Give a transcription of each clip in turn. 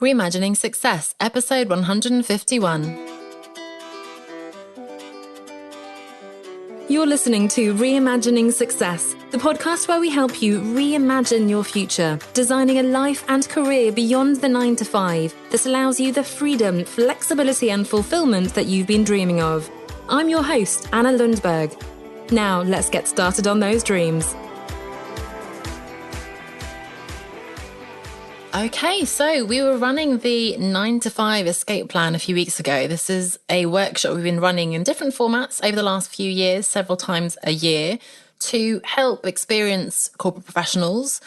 Reimagining Success, episode 151. You're listening to Reimagining Success, the podcast where we help you reimagine your future, designing a life and career beyond the 9 to 5 that allows you the freedom, flexibility and fulfillment that you've been dreaming of. I'm your host, Anna Lundberg. Now, let's get started on those dreams. Okay, so we were running the 9 to 5 escape plan a few weeks ago. This is a workshop we've been running in different formats over the last few years, several times a year, to help experienced corporate professionals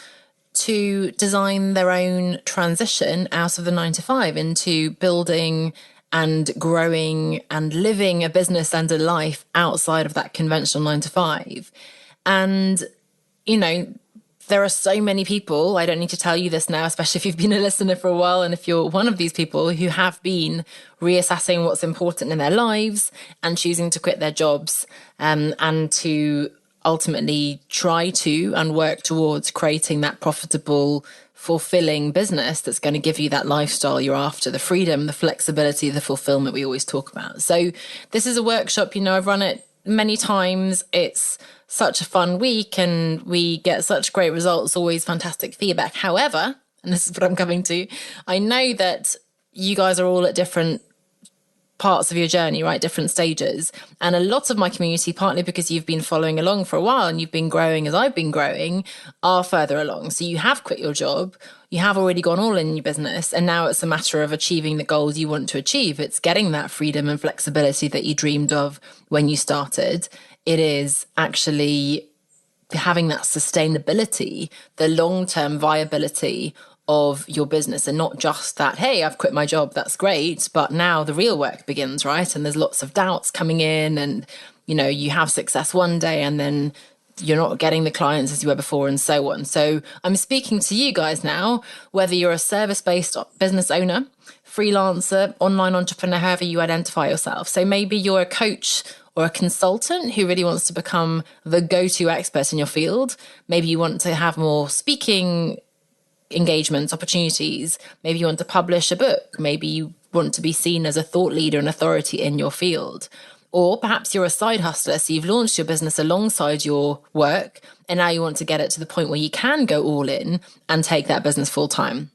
to design their own transition out of the 9 to 5 into building and growing and living a business and a life outside of that conventional 9 to 5. And, you know, there are so many people, I don't need to tell you this now, especially if you've been a listener for a while and if you're one of these people who have been reassessing what's important in their lives and choosing to quit their jobs and to ultimately try to and work towards creating that profitable, fulfilling business that's going to give you that lifestyle you're after, the freedom, the flexibility, the fulfillment we always talk about. So this is a workshop, I've run it many times. It's such a fun week and we get such great results, always fantastic feedback. However, and this is what I'm coming to, I know that you guys are all at different parts of your journey, right? Different stages. And a lot of my community, partly because you've been following along for a while and you've been growing as I've been growing, are further along. So you have quit your job, you have already gone all in your business, and now it's a matter of achieving the goals you want to achieve. It's getting that freedom and flexibility that you dreamed of when you started. It is actually having that sustainability, the long-term viability of your business, and not just that, hey, I've quit my job, that's great, but now the real work begins, right? And there's lots of doubts coming in and, you have success one day and then you're not getting the clients as you were before and so on. So I'm speaking to you guys now, whether you're a service-based business owner, freelancer, online entrepreneur, however you identify yourself. So maybe you're a coach or a consultant who really wants to become the go-to expert in your field. Maybe you want to have more speaking engagements, opportunities. Maybe you want to publish a book. Maybe you want to be seen as a thought leader and authority in your field. Or perhaps you're a side hustler, so you've launched your business alongside your work, and now you want to get it to the point where you can go all in and take that business full time.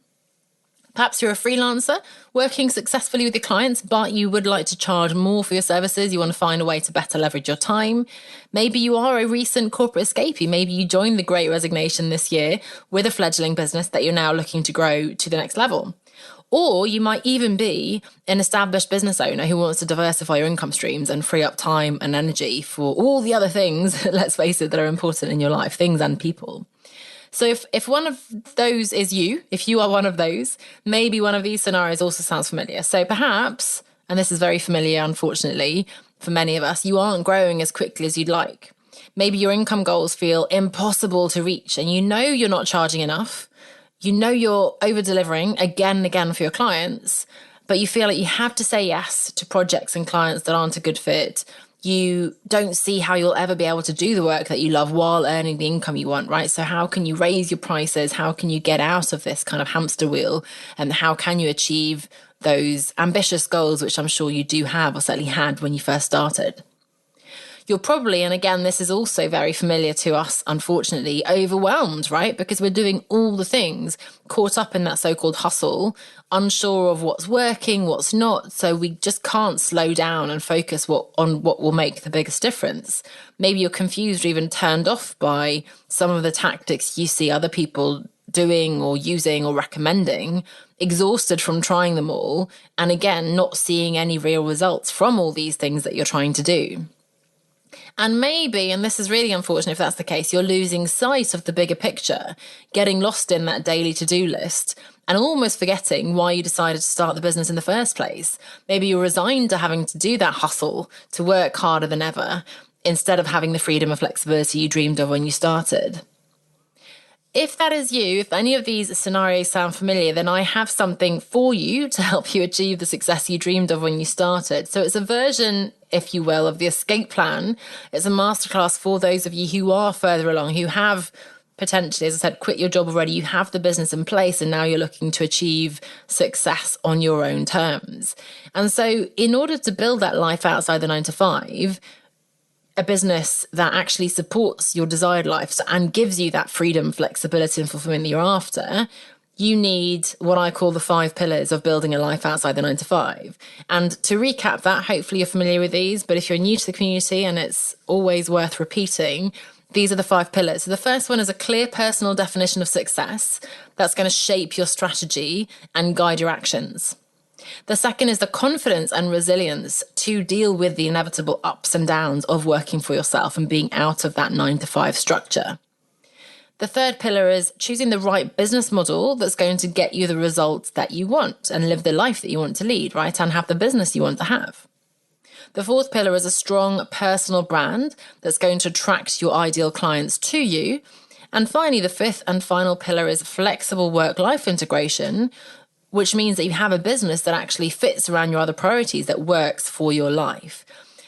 Perhaps you're a freelancer working successfully with your clients, but you would like to charge more for your services. You want to find a way to better leverage your time. Maybe you are a recent corporate escapee. Maybe you joined the Great Resignation this year with a fledgling business that you're now looking to grow to the next level. Or you might even be an established business owner who wants to diversify your income streams and free up time and energy for all the other things, let's face it, that are important in your life, things and people. So if one of those is you, if you are one of those, maybe one of these scenarios also sounds familiar. So perhaps, and this is very familiar, unfortunately, for many of us, you aren't growing as quickly as you'd like. Maybe your income goals feel impossible to reach and you're not charging enough. You're over-delivering again and again for your clients, but you feel like you have to say yes to projects and clients that aren't a good fit. You don't see how you'll ever be able to do the work that you love while earning the income you want, right? So how can you raise your prices? How can you get out of this kind of hamster wheel? And how can you achieve those ambitious goals, which I'm sure you do have or certainly had when you first started? You're probably, and again, this is also very familiar to us, unfortunately, overwhelmed, right? Because we're doing all the things, caught up in that so-called hustle, unsure of what's working, what's not. So we just can't slow down and focus on what will make the biggest difference. Maybe you're confused or even turned off by some of the tactics you see other people doing or using or recommending, exhausted from trying them all, and again, not seeing any real results from all these things that you're trying to do. And maybe, and this is really unfortunate if that's the case, you're losing sight of the bigger picture, getting lost in that daily to-do list and almost forgetting why you decided to start the business in the first place. Maybe you're resigned to having to do that hustle, to work harder than ever, instead of having the freedom and flexibility you dreamed of when you started. If that is you, if any of these scenarios sound familiar, then I have something for you to help you achieve the success you dreamed of when you started. So it's a version, if you will, of the escape plan. It's a masterclass for those of you who are further along, who have potentially, as I said, quit your job already. You have the business in place and now you're looking to achieve success on your own terms. And so in order to build that life outside the 9 to 5, a business that actually supports your desired life and gives you that freedom, flexibility, and fulfillment that you're after, you need what I call the 5 pillars of building a life outside the 9 to 5. And to recap that, hopefully you're familiar with these, but if you're new to the community, and it's always worth repeating, these are the 5 pillars. So the first one is a clear personal definition of success that's going to shape your strategy and guide your actions. The second is the confidence and resilience to deal with the inevitable ups and downs of working for yourself and being out of that 9 to 5 structure. The third pillar is choosing the right business model that's going to get you the results that you want and live the life that you want to lead, right? And have the business you want to have. The fourth pillar is a strong personal brand that's going to attract your ideal clients to you. And finally, the fifth and final pillar is flexible work-life integration, which means that you have a business that actually fits around your other priorities, that works for your life.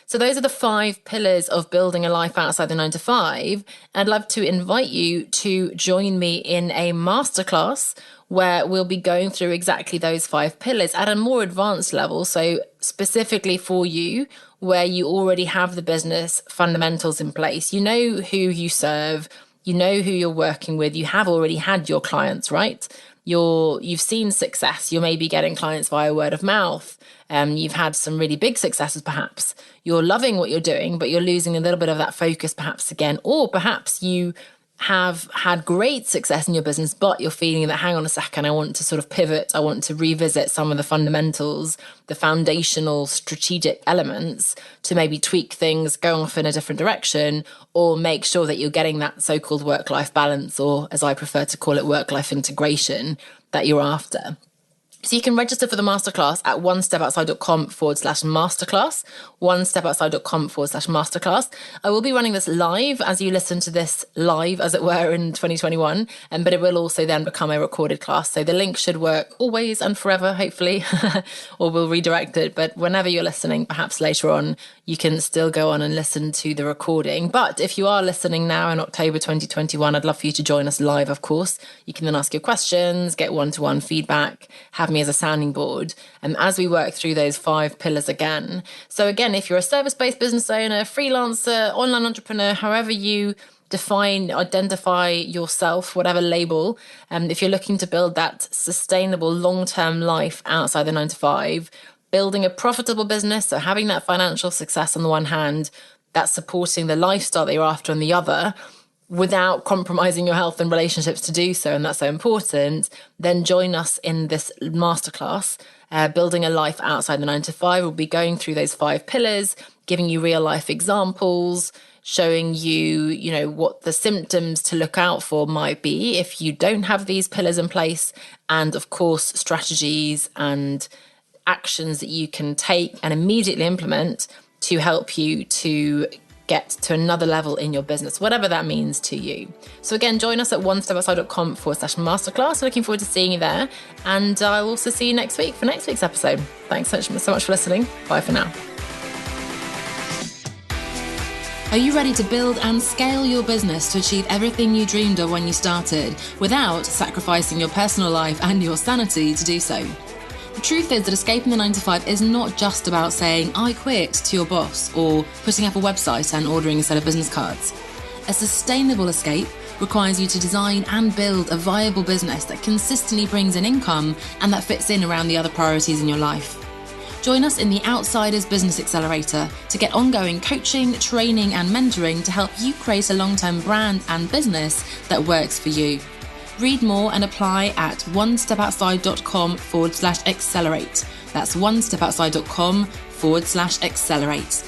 So those are the 5 pillars of building a life outside the 9 to 5. I'd love to invite you to join me in a masterclass where we'll be going through exactly those 5 pillars at a more advanced level. So specifically for you, where you already have the business fundamentals in place. You know who you serve, you know who you're working with, you have already had your clients, right? You've seen success. You're maybe getting clients via word of mouth. You've had some really big successes, perhaps. You're loving what you're doing, but you're losing a little bit of that focus perhaps again. Or perhaps you have had great success in your business, but you're feeling that, hang on a second, I want to sort of pivot. I want to revisit some of the fundamentals, the foundational strategic elements to maybe tweak things, go off in a different direction, or make sure that you're getting that so-called work-life balance, or as I prefer to call it, work-life integration that you're after. So you can register for the masterclass at onestepoutside.com/masterclass, onestepoutside.com/masterclass. I will be running this live as you listen to this live, as it were, in 2021, but it will also then become a recorded class. So the link should work always and forever, hopefully, or we'll redirect it. But whenever you're listening, perhaps later on, you can still go on and listen to the recording. But if you are listening now in October 2021, I'd love for you to join us live, of course. You can then ask your questions, get one-to-one feedback, have me as a sounding board, and as we work through those 5 pillars again. So again, if you're a service-based business owner, freelancer, online entrepreneur, however you identify yourself, whatever label, if you're looking to build that sustainable long-term life outside the 9 to 5, building a profitable business, so having that financial success on the one hand, that's supporting the lifestyle that you're after on the other, without compromising your health and relationships to do so, and that's so important, then join us in this masterclass, Building a Life Outside the 9 to 5. We'll be going through those 5 pillars, giving you real life examples, showing you, what the symptoms to look out for might be if you don't have these pillars in place, and of course, strategies and actions that you can take and immediately implement to help you to get to another level in your business, whatever that means to you. So again, join us at onestepoutside.com/masterclass. Looking forward to seeing you there. And I'll also see you next week for next week's episode. Thanks so much for listening. Bye for now. Are you ready to build and scale your business to achieve everything you dreamed of when you started, without sacrificing your personal life and your sanity to do so? The truth is that escaping the 9 to 5 is not just about saying, I quit, to your boss, or putting up a website and ordering a set of business cards. A sustainable escape requires you to design and build a viable business that consistently brings in income and that fits in around the other priorities in your life. Join us in the Outsiders Business Accelerator to get ongoing coaching, training, and mentoring to help you create a long-term brand and business that works for you. Read more and apply at onestepoutside.com/accelerate. That's onestepoutside.com/accelerate.